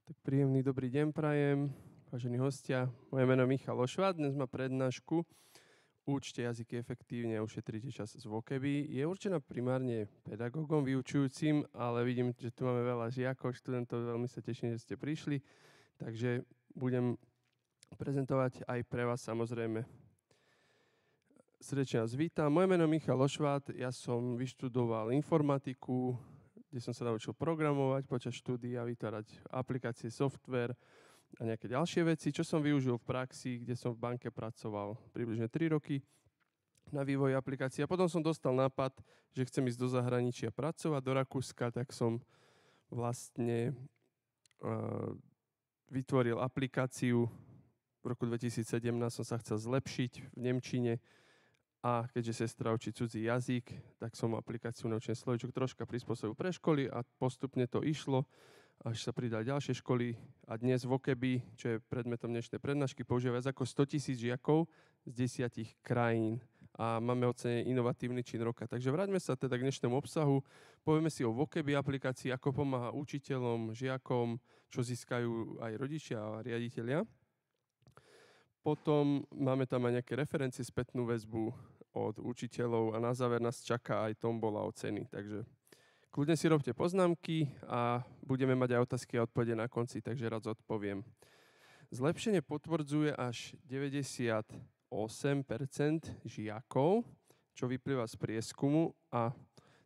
Tak príjemný dobrý deň prajem, vážení hostia. Moje meno je Michal Ošvát, dnes má prednášku Učte jazyky efektívne a ušetrite čas z Voceby. Je určená primárne pedagógom, vyučujúcim, ale vidím, že tu máme veľa žiakov, študentov, veľmi sa teším, že ste prišli. Takže budem prezentovať aj pre vás samozrejme. Srdečne vás vítam. Moje meno je Michal Ošvát, ja som vyštudoval informatiku, kde som sa naučil programovať počas štúdia, vytvárať aplikácie, software a nejaké ďalšie veci, čo som využil v praxi, kde som v banke pracoval približne 3 roky na vývoji aplikácií. A potom som dostal nápad, že chcem ísť do zahraničia pracovať, do Rakúska, tak som vlastne vytvoril aplikáciu. V roku 2017 som sa chcel zlepšiť v nemčine. A keďže sestra učí cudzí jazyk, tak som aplikáciu naučený slovíčok troška prispôsobil pre školy a postupne to išlo, až sa pridali ďalšie školy. A dnes Voceby, čo je predmetom dnešnej prednášky, používa viac ako 100 000 žiakov z 10 krajín. A máme ocenenie inovatívny čin roka. Takže vráťme sa teda k dnešnému obsahu. Povieme si o Voceby aplikácii, ako pomáha učiteľom, žiakom, čo získajú aj rodičia a riaditelia. Potom máme tam aj nejaké referencie, spätnú väzbu od učiteľov a na záver nás čaká aj tombola o ceny. Takže kľudne si robte poznámky a budeme mať aj otázky a odpovede na konci, takže rád zodpoviem. Zlepšenie potvrdzuje až 98% žiakov, čo vyplýva z prieskumu a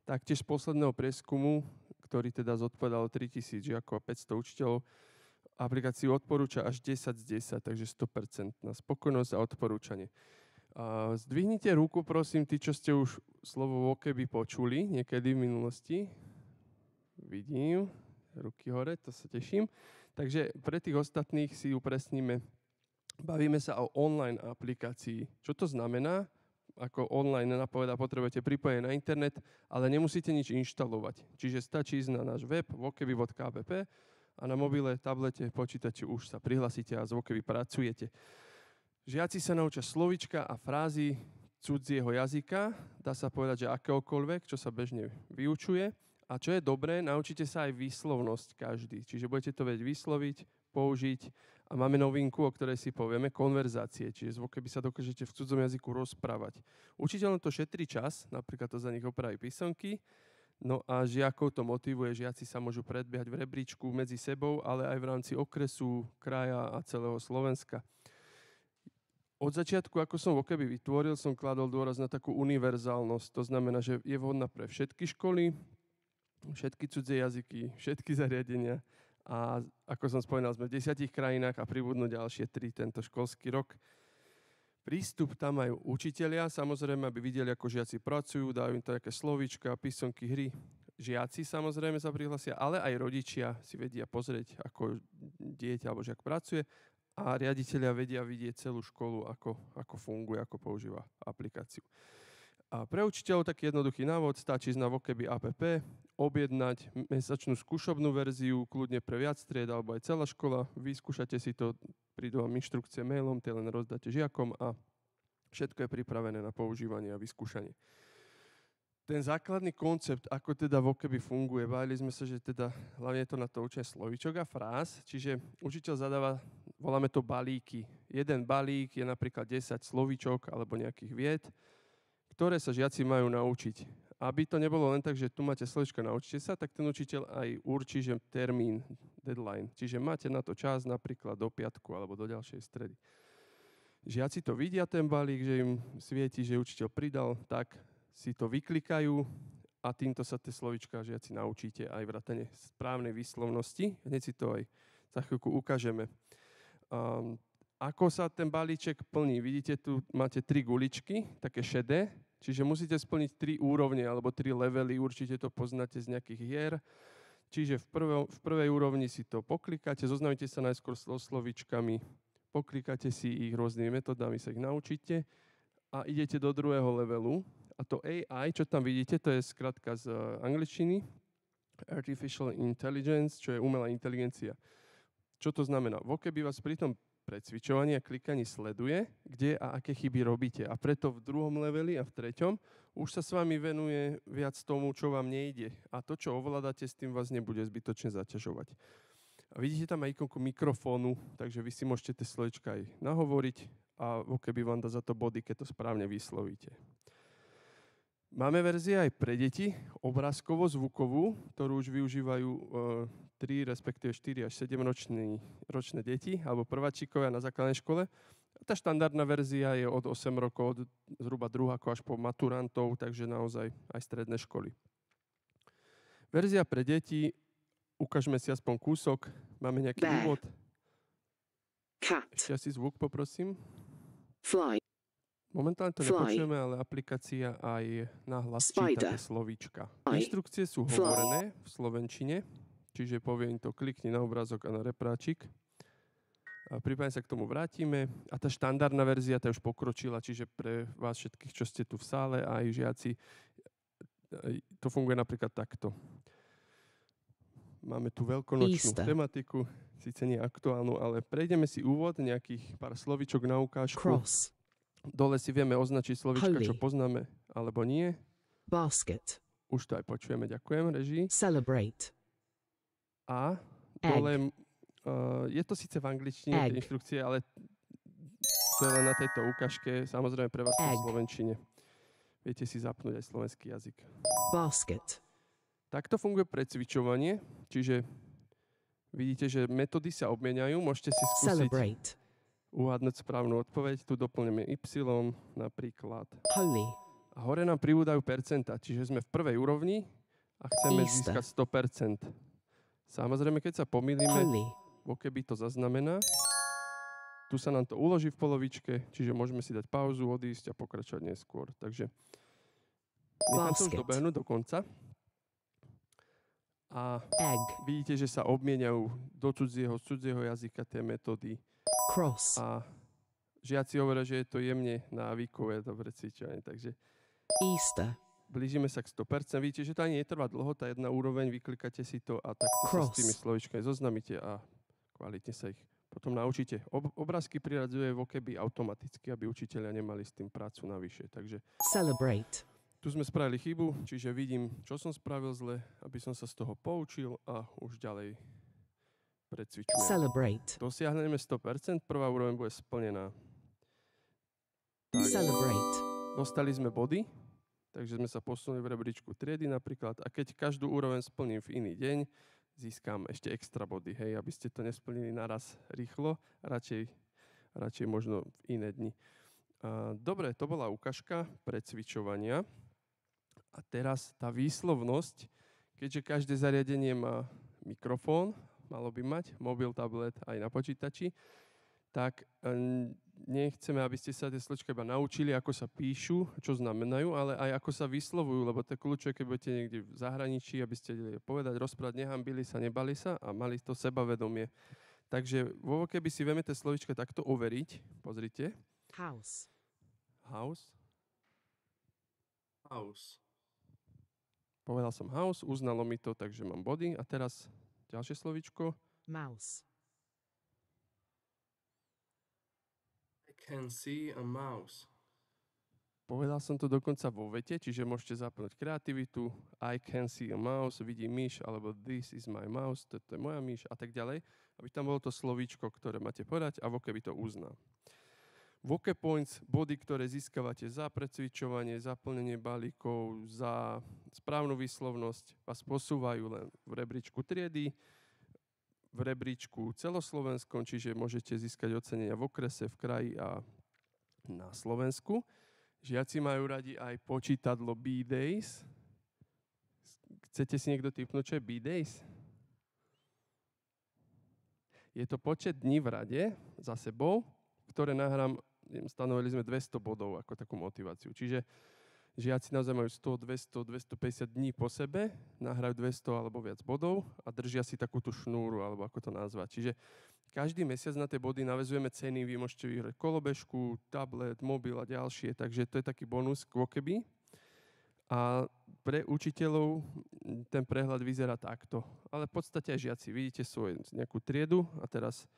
taktiež z posledného prieskumu, ktorý teda zodpovedal 3000 žiakov a 500 učiteľov, aplikáciu odporúča až 10 z 10, takže 100% na spokojnosť a odporúčanie. Zdvihnite ruku, prosím, tí, čo ste už slovo Voceby počuli niekedy v minulosti. Vidím, ruky hore, to sa teším. Takže pre tých ostatných si upresníme. Bavíme sa o online aplikácii. Čo to znamená? Ako online napoveda, potrebujete pripojenie na internet, ale nemusíte nič inštalovať. Čiže stačí ísť na náš web voceby.kbp a na mobile, tablete, počítači už sa prihlasíte a z Voceby pracujete. Žiaci sa naučia slovíčka a frázy cudzieho jazyka, dá sa povedať, že akéhokoľvek, čo sa bežne vyučuje. A čo je dobré, naučíte sa aj výslovnosť každý. Čiže budete to vedieť vysloviť, použiť a máme novinku, o ktorej si povieme, konverzácie. Čiže z Voceby sa dokážete v cudzom jazyku rozprávať. Učiteľom to šetrí čas, napríklad to za nich opraví písomky. No a žiakov to motivuje, žiaci sa môžu predbiehať v rebríčku medzi sebou, ale aj v rámci okresu, kraja a celého Slovenska. Od začiatku, ako som Voceby vytvoril, som kladol dôraz na takú univerzálnosť. To znamená, že je vhodná pre všetky školy, všetky cudzie jazyky, všetky zariadenia. A ako som spomínal, sme v 10 krajinách a pribudnú ďalšie 3 tento školský rok. Prístup tam majú učitelia, samozrejme, aby videli, ako žiaci pracujú, dajú im také slovíčka, písomky, hry. Žiaci samozrejme sa prihlasia, ale aj rodičia si vedia pozrieť, ako dieťa alebo žiak pracuje a riaditelia vedia vidieť celú školu, ako funguje, ako používa aplikáciu. A pre učiteľov taký jednoduchý návod, stačí ísť na Voceby app, objednať mesačnú skúšobnú verziu, kľudne pre viac tried alebo aj celá škola, vyskúšate si to, prídu vám inštrukcie mailom, tie len rozdáte žiakom a všetko je pripravené na používanie a vyskúšanie. Ten základný koncept, ako teda Voceby funguje, bavili sme sa, že teda hlavne je to na to učenie slovíčok a fráz, čiže učiteľ zadáva, voláme to balíky. Jeden balík je napríklad 10 slovíčok alebo nejakých vied, ktoré sa žiaci majú naučiť. Aby to nebolo len tak, že tu máte slovíčka, naučite sa, tak ten učiteľ aj určí, že termín, deadline. Čiže máte na to čas napríklad do piatku alebo do ďalšej stredy. Žiaci to vidia, ten balík, že im svieti, že učiteľ pridal, tak si to vyklikajú a týmto sa tie slovíčka žiaci naučíte aj vrátane správnej výslovnosti. Hneď si to aj za chvíľku ukážeme. Ako sa ten balíček plní? Vidíte, tu máte 3 guličky, také šedé, čiže musíte splniť 3 úrovne alebo 3 levely, určite to poznáte z nejakých hier. Čiže v prvej úrovni si to poklikáte, zoznavíte sa najskôr so slovíčkami, poklikáte si ich rôznymi metodami, sa ich naučíte a idete do druhého levelu. A to AI, čo tam vidíte, to je skratka z angličtiny, Artificial Intelligence, čo je umelá inteligencia. Čo to znamená? Voceby vás pri tom precvičovaní a klikaní sleduje, kde a aké chyby robíte. A preto v druhom leveli a v treťom už sa s vami venuje viac tomu, čo vám nejde. A to, čo ovládate, s tým vás nebude zbytočne zaťažovať. A vidíte tam aj ikonku mikrofónu, takže vy si môžete tie slovíčka aj nahovoriť a keby vám dá za to body, keď to správne vyslovíte. Máme verzie aj pre deti, obrázkovo-zvukovú, ktorú už využívajú 3, respektíve 4 až 7 ročné deti, alebo prváčikovia na základnej škole. Tá štandardná verzia je od 8 rokov, od zhruba druhákov až po maturantov, takže naozaj aj stredné školy. Verzia pre deti, ukážeme si aspoň kúsok, máme nejaký úvod. Cat. Ešte asi zvuk poprosím. Fly. Momentálne to nepočujeme, ale aplikácia aj nahlas číta tie slovíčka. Inštrukcie sú hovorené v slovenčine, čiže poviem to, klikni na obrázok a na repráčik. A prípadne sa k tomu vrátime. A tá štandardná verzia, tá už pokročila, čiže pre vás všetkých, čo ste tu v sále a aj žiaci, to funguje napríklad takto. Máme tu veľkonočnú tematiku, síce nie aktuálnu, ale prejdeme si úvod, nejakých pár slovíčok na ukážku. Cross. Dole si vieme označiť slovíčka, čo poznáme, alebo nie. Basket. Už to aj počujeme, ďakujem, režii. Celebrate. A dole, je to síce v angličtine, tie inštrukcie, ale to je len na tejto ukážke, samozrejme pre vás v slovenčine. Viete si zapnúť aj slovenský jazyk. Basket. Takto funguje precvičovanie, čiže vidíte, že metódy sa obmieniajú, môžete si skúsiť uhádnuť správnu odpoveď. Tu doplníme Y napríklad. Holy. A hore nám pribúdajú percenta, čiže sme v prvej úrovni a chceme získať 100%. Samozrejme, keď sa pomýlime, keby to zaznamená, tu sa nám to uloží v polovičke, čiže môžeme si dať pauzu, odísť a pokračovať neskôr. Takže nechám to už dobehnúť do konca. A vidíte, že sa obmieniajú do cudzieho jazyka tie metódy. Cross. A žiaci hovoria, že je to jemne návykové to precvičovanie. Takže Easter. Blížime sa k 100%. Vidíte, že to ani netrvá dlho, tá jedna úroveň, vyklikáte si to a takto sa s tými slovíčkami zoznamíte a kvalitne sa ich potom naučíte. Obrázky priradzuje keby automaticky, aby učitelia nemali s tým prácu navyše. Takže Celebrate. Tu sme spravili chybu, čiže vidím, čo som spravil zle, aby som sa z toho poučil a už ďalej precvičujem. Celebrate. Dosiahneme 100%, prvá úroveň bude splnená. Tak. Celebrate. Dostali sme body, takže sme sa posunuli v rebríčku triedy napríklad a keď každú úroveň splním v iný deň, získam ešte extra body, hej, aby ste to nesplnili naraz rýchlo, radšej možno v iné dni. Dobre, to bola ukážka precvičovania. A teraz tá výslovnosť, keďže každé zariadenie má mikrofón, malo by mať, mobil, tablet aj na počítači, tak nechceme, aby ste sa tie slovíčka iba naučili, ako sa píšu, čo znamenajú, ale aj ako sa vyslovujú, lebo to je kľúčové, keď budete niekde v zahraničí, aby ste vedeli povedať, rozprávať, nehambili sa, nebali sa a mali to sebavedomie. Takže keby si vieme tie slovíčka takto overiť, pozrite. House. House. House. Povedal som house, uznalo mi to, takže mám body. A teraz ďalšie slovíčko. Mouse. I can see a mouse. Povedal som to dokonca vo vete, čiže môžete zapnúť kreativitu. I can see a mouse, vidím myš, alebo this is my mouse, toto je moja myš a tak ďalej. Aby tam bolo to slovíčko, ktoré máte povedať a keby to uzná. Vocab points, body, ktoré získavate za precvičovanie, zaplnenie balíkov, za správnu výslovnosť, vás posúvajú len v rebríčku triedy, v rebríčku celoslovenskom, čiže môžete získať ocenenia v okrese, v kraji a na Slovensku. Žiaci majú radi aj počítadlo B-Days. Chcete si niekto tipnúť, čo je B-Days? Je to počet dní v rade za sebou, ktoré nahrám. Stanovili sme 200 bodov ako takú motiváciu. Čiže žiaci naozaj majú 100, 200, 250 dní po sebe, nahrajú 200 alebo viac bodov a držia si takúto šnúru, alebo ako to nazvať. Čiže každý mesiac na tie body naväzujeme ceny, vy môžete vyhrať kolobežku, tablet, mobil a ďalšie, takže to je taký bonus kvokeby. A pre učiteľov ten prehľad vyzerá takto. Ale v podstate aj žiaci vidíte svoju nejakú triedu a teraz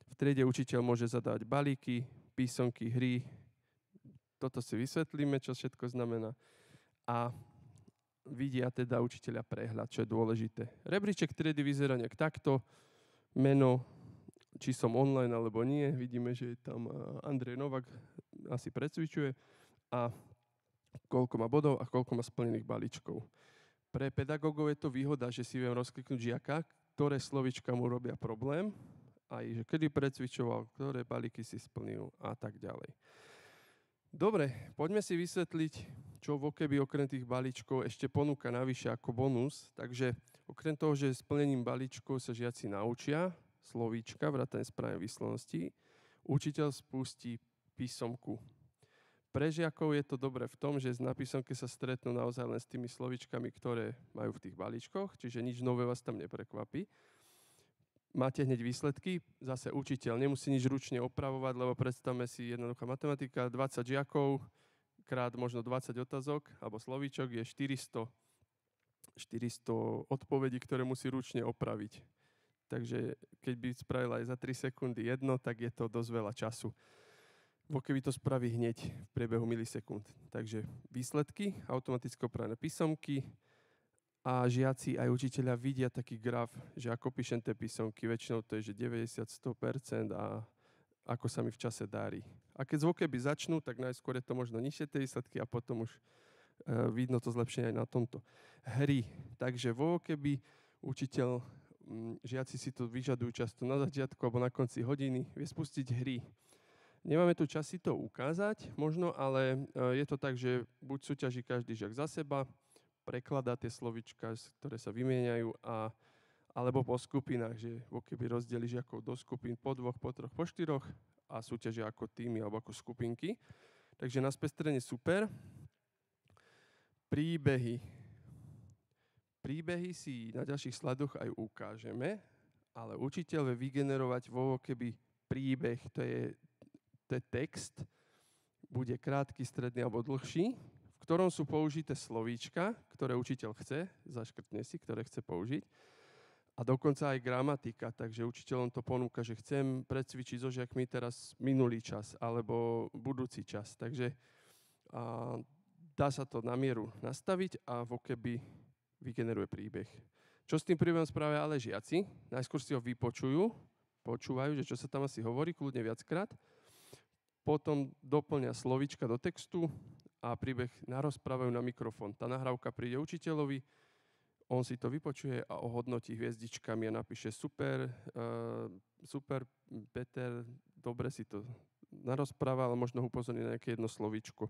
v triede učiteľ môže zadávať balíky, písomky, hry. Toto si vysvetlíme, čo všetko znamená. A vidia teda učiteľia prehľad, čo je dôležité. Rebríček triedy vyzerá nejak takto. meno, či som online alebo nie. Vidíme, že je tam Andrej Novak, asi precvičuje, a koľko má bodov a koľko má splnených balíčkov. Pre pedagógov je to výhoda, že si viem rozkliknúť žiaka, ktoré slovíčka mu robia problém, aj že kedy precvičoval, ktoré balíky si splnil a tak ďalej. Dobre, poďme si vysvetliť, čo Voceby okrem tých balíčkov ešte ponúka navyše ako bonus. Takže okrem toho, že splnením balíčkov sa žiaci naučia slovíčka, vrátane správnej výslovnosti, učiteľ spustí písomku. Pre žiakov je to dobré v tom, že na písomke sa stretnú naozaj len s tými slovíčkami, ktoré majú v tých balíčkoch, čiže nič nové vás tam neprekvapí. Máte hneď výsledky, zase učiteľ nemusí nič ručne opravovať, lebo predstavme si jednoduchá matematika, 20 žiakov krát možno 20 otázok alebo slovíčok je 400 odpovedí, ktoré musí ručne opraviť. Takže keď by spravila aj za 3 sekundy jedno, tak je to dosť veľa času. Voceby to spraví hneď v priebehu milisekúnd. Takže výsledky, automaticky opravené písomky, a žiaci aj učiteľia vidia taký graf, že ako píšem tie písomky, väčšinou to je, že 90-100% a ako sa mi v čase darí. A keď z Voceby začnú, tak najskôr je to možno nižšie tie výsledky a potom už vidno to zlepšenie aj na tomto. Hry. Takže vo Voceby učiteľ, žiaci si to vyžadujú často na začiatku alebo na konci hodiny, vie spustiť hry. Nemáme tu čas si to ukázať, možno, ale je to tak, že buď súťaží každý žiak za seba, prekladá tie slovíčka, ktoré sa vymieňajú, alebo po skupinách, že Voceby rozdeli žiakov do skupín po 2, po 3, po 4 a súťažia ako týmy alebo ako skupinky. Takže na spestrenie super. Príbehy. Príbehy si na ďalších sladoch aj ukážeme, ale učiteľ vie vygenerovať vo Voceby príbeh, to je text, bude krátky, stredný alebo dlhší, v ktorom sú použité slovíčka, ktoré učiteľ chce, zaškrtne si, ktoré chce použiť, a dokonca aj gramatika, takže učiteľom to ponúka, že chcem precvičiť so žiakmi teraz minulý čas alebo budúci čas. Takže dá sa to na mieru nastaviť a Voceby vygeneruje príbeh. Čo s tým príbehom spravia ale žiaci? Najskôr si ho počúvajú, že čo sa tam asi hovorí, kľudne viackrát. Potom doplňa slovíčka do textu a príbeh narozprávajú na mikrofón. Tá nahrávka príde učiteľovi, on si to vypočuje a ohodnotí hviezdičkami a napíše super, Peter, dobre si to narozprával, ale možno ho upozorní na nejaké jedno slovíčko,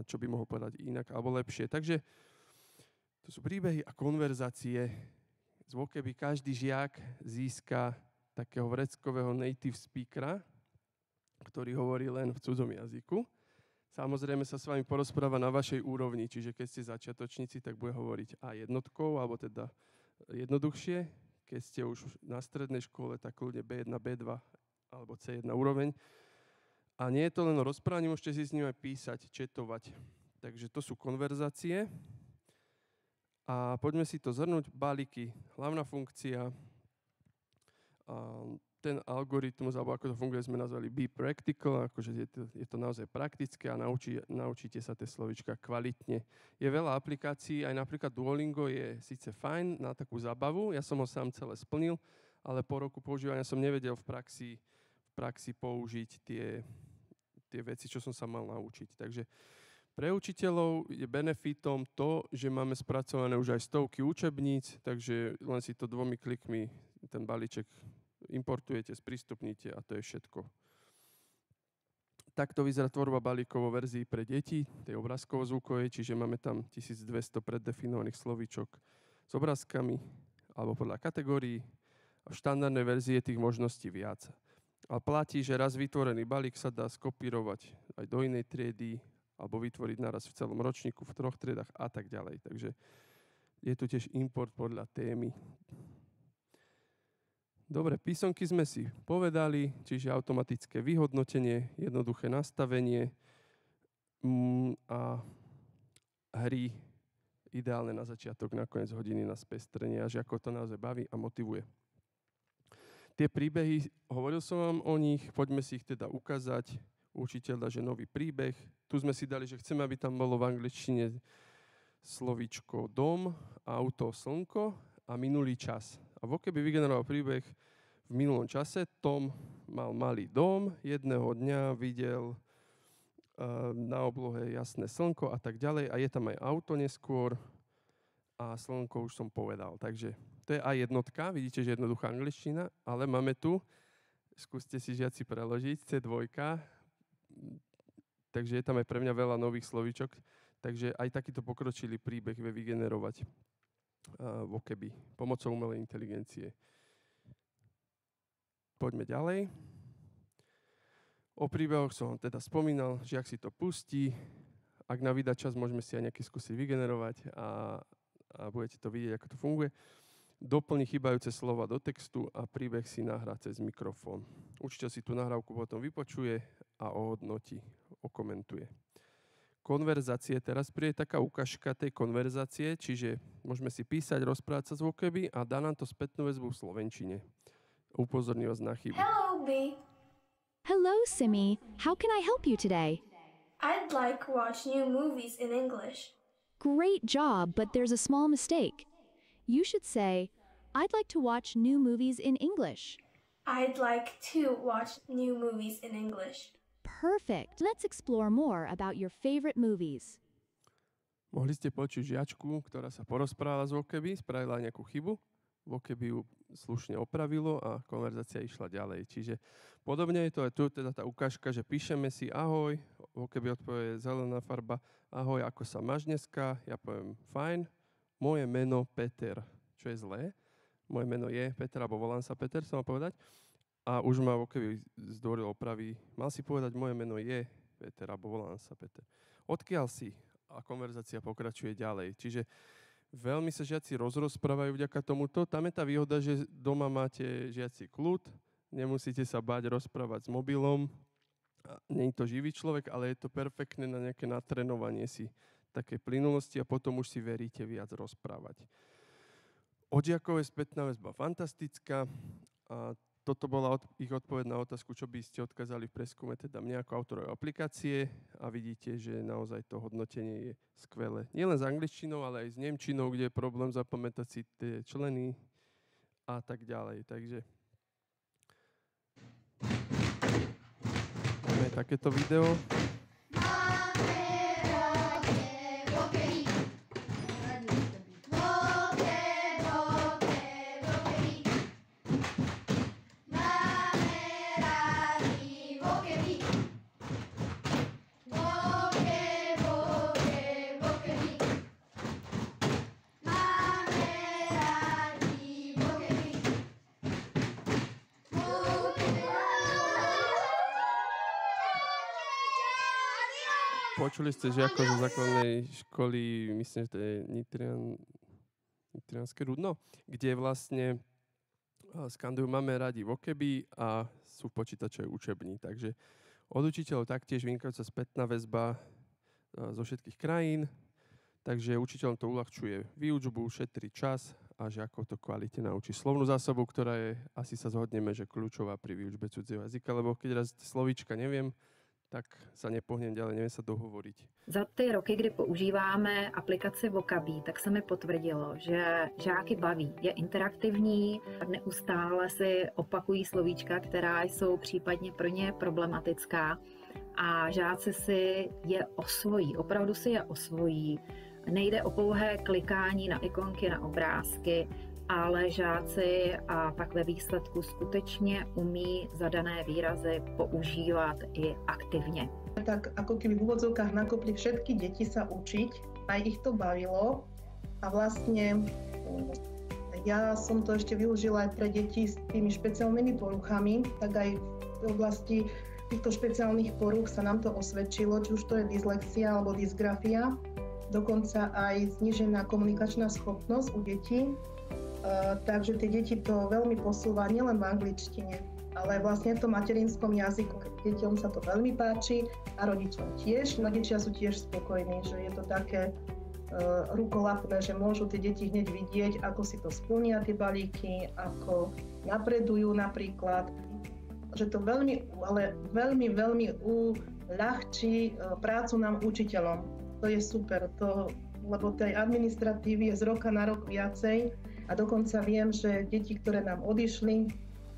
čo by mohol povedať inak alebo lepšie. Takže to sú príbehy a konverzácie. Z Voceby každý žiak získa takého vreckového native speakera, ktorý hovorí len v cudzom jazyku. Samozrejme sa s vami porozpráva na vašej úrovni, čiže keď ste začiatočníci, tak bude hovoriť A1, alebo teda jednoduchšie. Keď ste už na strednej škole, tak kľudne B1, B2 alebo C1 úroveň. A nie je to len o rozprávaní, môžete si s ním aj písať, četovať. Takže to sú konverzácie. A poďme si to zhrnúť. Balíky, hlavná funkcia, ten algoritmus, alebo ako to funguje, sme nazvali Be Practical, akože je to naozaj praktické a naučíte sa tie slovíčka kvalitne. Je veľa aplikácií, aj napríklad Duolingo je síce fajn na takú zábavu, ja som ho sám celé splnil, ale po roku používania som nevedel v praxi použiť tie veci, čo som sa mal naučiť. Takže pre učiteľov je benefitom to, že máme spracované už aj stovky učebníc, takže len si to 2 klikmi ten balíček importujete, sprístupníte a to je všetko. Takto vyzerá tvorba balíkov vo verzii pre deti, tej obrázkovo-zvukovej, čiže máme tam 1200 preddefinovaných slovíčok s obrázkami alebo podľa kategórií. A v štandardnej verzii je tých možností viac. A platí, že raz vytvorený balík sa dá skopírovať aj do inej triedy alebo vytvoriť naraz v celom ročníku, v 3 triedách a tak ďalej. Takže je tu tiež import podľa témy. Dobre, písomky sme si povedali, čiže automatické vyhodnotenie, jednoduché nastavenie a hry ideálne na začiatok, na koniec hodiny na spestrenie, až ako to naozaj baví a motivuje. Tie príbehy, hovoril som vám o nich, poďme si ich teda ukázať. Učiteľ dá, že nový príbeh. Tu sme si dali, že chceme, aby tam bolo v angličtine slovíčko dom, auto, slnko a minulý čas. A Vokeby vygeneroval príbeh v minulom čase. Tom mal malý dom, jedného dňa videl na oblohe jasné slnko a tak ďalej. A je tam aj auto neskôr a slnko už som povedal. Takže to je aj jednotka, vidíte, že jednoduchá angličtina, ale máme tu, skúste si žiaci preložiť, C2, takže je tam aj pre mňa veľa nových slovíčok, takže aj takýto pokročilý príbeh vie vygenerovať Vokeby pomocou umelej inteligencie. Poďme ďalej. O príbehoch som vám teda spomínal, že ak si to pustí, ak nám vydá čas, môžeme si aj nejaké skúsiť vygenerovať a budete to vidieť, ako to funguje. Doplní chýbajúce slova do textu a príbeh si nahrá cez mikrofón. Učiteľ si tú nahrávku potom vypočuje a ohodnotí, okomentuje. Konverzácie. Teraz príde taká ukážka tej konverzácie, čiže môžeme si písať, rozprávať sa z Vokeby a dá nám to spätnú väzbu v slovenčine. Upozorní vás na chyby. Hello, B. Hello, Simi. How can I help you today? I'd like to watch new movies in English. Great job, but there's a small mistake. You should say, I'd like to watch new movies in English. I'd like to watch new movies in English. Perfect. Let's explore more about your favorite movies. Mohli ste počuť žiačku, ktorá sa porozprávala z Vokeby, spravila nejakú chybu. Vokeby ju slušne opravilo a konverzácia išla ďalej. Čiže podobne je to aj tu, teda tá ukážka, že píšeme si ahoj, Vokeby odpovie zelená farba, ahoj, ako sa máš dneska? Ja poviem fajn, moje meno Peter, čo je zlé. Moje meno je Peter, alebo volám sa Peter, som mal povedať. A už ma Vokeby zdvoril opraví, mal si povedať, moje meno je Peter, alebo volám sa Peter. Odkiaľ si? A konverzácia pokračuje ďalej. Čiže veľmi sa žiaci rozprávajú vďaka tomuto. Tam je tá výhoda, že doma máte žiaci kľud, nemusíte sa báť rozprávať s mobilom. Nie je to živý človek, ale je to perfektné na nejaké natrénovanie si také plynulosti a potom už si veríte viac rozprávať. Od žiakov je spätná väzba fantastická a toto bola ich odpoveď na otázku, čo by ste odkázali v preskume, teda mne ako autorovi aplikácie a vidíte, že naozaj to hodnotenie je skvelé. Nielen s angličtinou, ale aj s nemčinou, kde je problém zapamätať si tie členy a tak ďalej. Takže máme takéto video. Počuli ste žiakov zo základnej školy, myslím, že to je Nitrianske Rudno, kde vlastne skandujú máme radi Vokeby a sú v počítačovej učebni. Takže od učiteľov taktiež vynikajúca spätná väzba zo všetkých krajín, takže učiteľom to uľahčuje výučbu, šetrí čas a žiakov to kvalite naučí. Slovnú zásobu, ktorá je, asi sa zhodneme, že kľúčová pri výučbe cudzieho jazyka, lebo keď raz slovíčka neviem, tak sa nepohnem ďalej, neviem sa dohovoriť. Za ty roky, kdy používáme aplikaci Vokabí, tak se mi potvrdilo, že žáky baví. Je interaktivní, neustále si opakují slovíčka, která jsou případně pro ně problematická a žáci si je osvojí, opravdu si je osvojí. Nejde o pouhé klikání na ikonky, na obrázky, ale žáci a pak ve výsledku skutečně umí zadané výrazy používat i aktivně. Tak ako keby v úvodzovkách nakopli všetky deti sa učiť, aj ich to bavilo a vlastne ja som to ešte využila aj pre deti s tými špeciálnymi poruchami, tak aj v oblasti týchto špeciálnych poruch sa nám to osvedčilo, či už to je dyslexia alebo dysgrafia, dokonca aj znížená komunikačná schopnosť u detí. Takže tie deti to veľmi posúva nielen v angličtine, ale vlastne v tom materinskom jazyku. Deťom sa to veľmi páči a rodičom tiež. Rodičia sú tiež spokojní, že je to také rukolapné, že môžu tie deti hneď vidieť, ako si to splnia tie balíky, ako napredujú napríklad. Že to veľmi, ale veľmi uľahčí prácu nám učiteľom. To je super, lebo tej administratívy je z roka na rok viacej A dokonca viem, že deti, ktoré nám odišli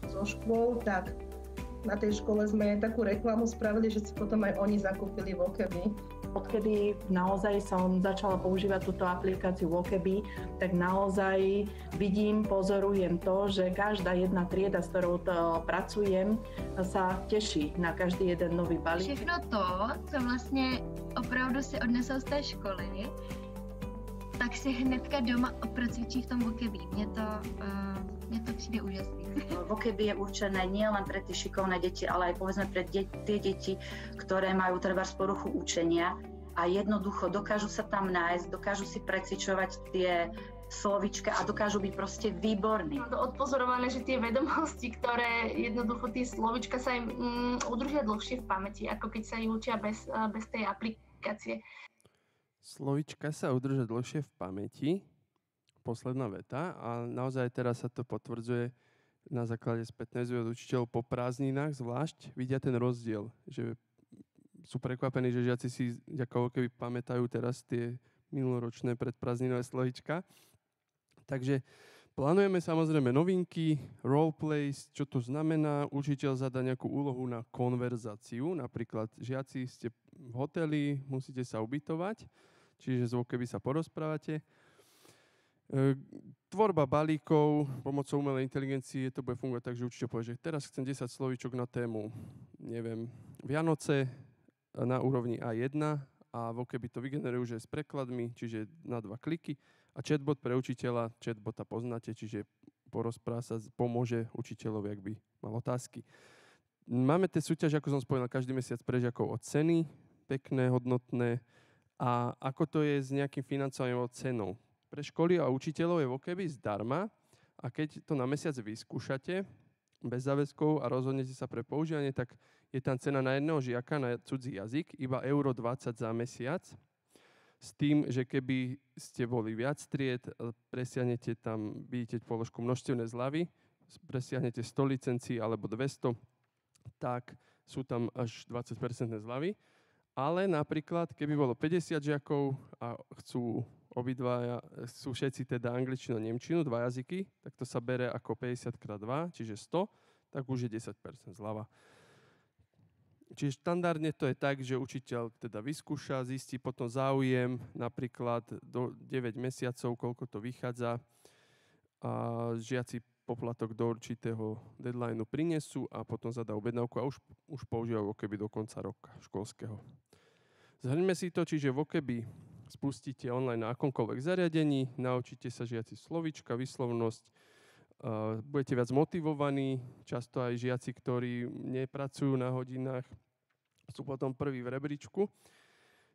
zo škôl, tak na tej škole sme takú reklamu spravili, že si potom aj oni zakúpili Vokebi. Odkedy naozaj som začala používať túto aplikáciu Vokebi, tak naozaj vidím, pozorujem to, že každá jedna trieda, s ktorou pracujem, sa teší na každý jeden nový balík. Všechno to, co vlastně opravdu si odnesou z té školy, tak si hnedka doma opracvičí v tom Vokebi. Mne to přijde úžasný. Vokebi je určené nielen pre tie šikovné deti, ale aj povedzme pre tie deti, ktoré majú trebárs poruchu učenia a jednoducho dokážu sa tam nájsť, dokážu si precvičovať tie slovička a dokážu byť proste výborní. Mám to odpozorované, že tie vedomosti, ktoré jednoducho tie slovička sa im udržia dlhšie v pamäti, ako keď sa ich učia bez tej aplikácie. Slovička sa udržia dlhšie v pamäti, posledná veta, a naozaj teraz sa to potvrdzuje na základe spätnej väzby od učiteľov po prázdninách zvlášť, vidia ten rozdiel, že sú prekvapení, že žiaci si ako keby pamätajú teraz tie minuloročné predprázdninové slovíčka. Takže plánujeme samozrejme novinky, roleplays, čo to znamená. Učiteľ zadá nejakú úlohu na konverzáciu, napríklad žiaci ste v hoteli, musíte sa ubytovať, čiže z Vokebi sa porozprávate. Tvorba balíkov pomocou umelej inteligencie, to bude fungovať tak, že učiteľ povie, že teraz chcem 10 slovíčok na tému, neviem, Vianoce na úrovni A1 a Vokebi to vygeneruje už aj s prekladmi, čiže na 2 kliky. A chatbot pre učiteľa, chatbota poznáte, čiže porozpráva sa, pomôže učiteľovi, ak by mal otázky. Máme tie súťaže, ako som spomínal, každý mesiac pre žiakov o ceny, pekné, hodnotné, a ako to je s nejakým financovaním od cenou. Pre školy a učiteľov je Vokebi zdarma a keď to na mesiac vyskúšate bez záväzkov a rozhodnete sa pre používanie, tak je tam cena na jedného žiaka na cudzí jazyk iba €20 za mesiac. S tým, že keby ste boli viac tried, presiahnete tam, vidíte položku množstevné zľavy, presiahnete 100 licencií alebo 200, tak sú tam až 20% zľavy. Ale napríklad, keby bolo 50 žiakov a chcú všetci teda angličtinu a nemčinu, 2 jazyky, tak to sa bere ako 50x2, čiže 100, tak už je 10% zľava. Čiže štandardne to je tak, že učiteľ teda vyskúša, zistí potom záujem, napríklad do 9 mesiacov, koľko to vychádza, a žiaci poplatok do určitého deadlineu prinesú a potom zadá objednávku a už používajú Vokebi do konca roka školského. Zhrňme si to, čiže Vokebi spustíte online na akomkoľvek zariadení, naučíte sa žiaci slovíčka, výslovnosť, budete viac motivovaní, často aj žiaci, ktorí nepracujú na hodinách, sú potom prví v rebríčku,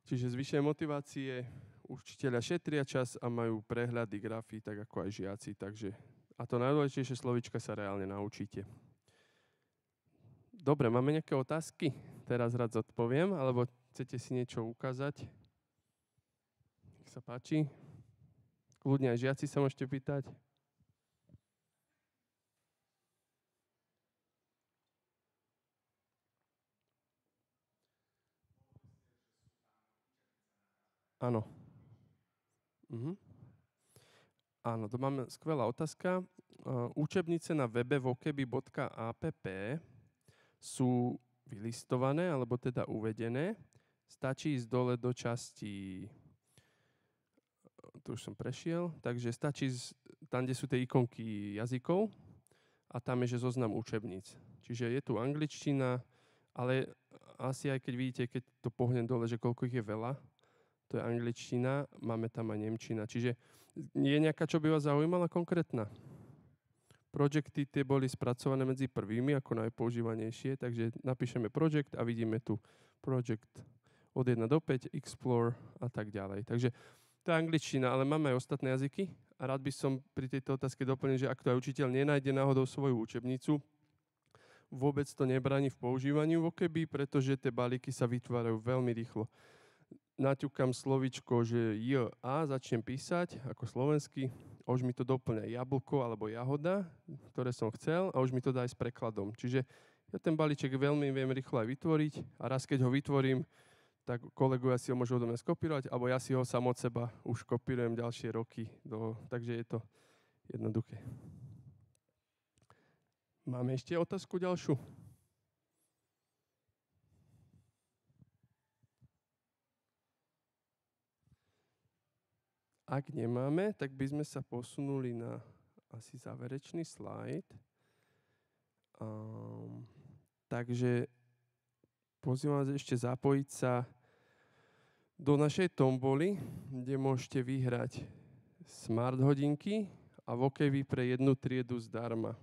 čiže zvýšenie motivácie, učiteľia šetria čas a majú prehľady, grafy, tak ako aj žiaci, takže a to najdôležitejšie slovíčka sa reálne naučíte. Dobre, máme nejaké otázky? Teraz rád zodpoviem, alebo chcete si niečo ukázať? Nech sa páči. Kľudne aj žiaci sa môžete pýtať. Áno. Áno, to máme skvelá otázka. Učebnice na webe vokebi.app sú vylistované, alebo teda uvedené. Stačí ísť dole do časti, tu už som prešiel, takže stačí tam, kde sú tie ikonky jazykov a tam je, že zoznam učebníc. Čiže je tu angličtina, ale asi aj keď vidíte, keď to pohnem dole, že koľko ich je veľa, to je angličtina, máme tam aj nemčina. Čiže je nejaká, čo by vás zaujímala konkrétna? Projekty tie boli spracované medzi prvými ako najpoužívanejšie, takže napíšeme project a vidíme tu project od 1 do 5, explore a tak ďalej. Takže to je angličtina, ale máme aj ostatné jazyky a rád by som pri tejto otázke doplnil, že ak to aj učiteľ nenájde náhodou svoju učebnicu, vôbec to nebráni v používaní Vokebi, pretože tie balíky sa vytvárajú veľmi rýchlo. Naťukám slovíčko, že J-A, začnem písať ako slovenský, a už mi to doplňa jablko alebo jahoda, ktoré som chcel, a už mi to dá aj s prekladom. Čiže ja ten balíček veľmi viem rýchlo aj vytvoriť a raz, keď ho vytvorím, tak kolegovia si ho môžu odo mňa skopírovať, alebo ja si ho sám od seba už kopírujem ďalšie roky. Takže je to Jednoduché. Máme ešte otázku ďalšiu? Ak nemáme, tak by sme sa posunuli na asi záverečný slajd. Takže pozývam vás ešte zapojiť sa do našej tomboly, kde môžete vyhrať smart hodinky a Vokevi pre jednu triedu zdarma.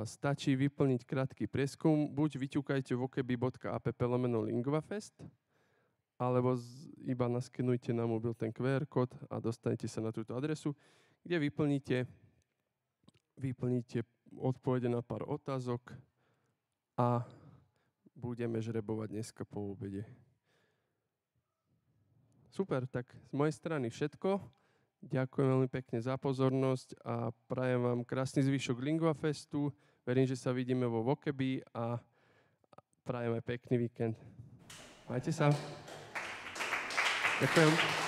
Stačí vyplniť krátky prieskum, buď vyťukajte vokebi.app/lingvafest, alebo iba naskenujte na mobil ten QR kód a dostanete sa na túto adresu, kde vyplníte odpovede na pár otázok a budeme žrebovať dneska po obede. Super, tak z mojej strany všetko. Ďakujem veľmi pekne za pozornosť a prajem vám krásny zvyšok Lingvafestu. Verím, že sa vidíme vo Vokebi a prajem aj pekný víkend. Majte sa. Ďakujem.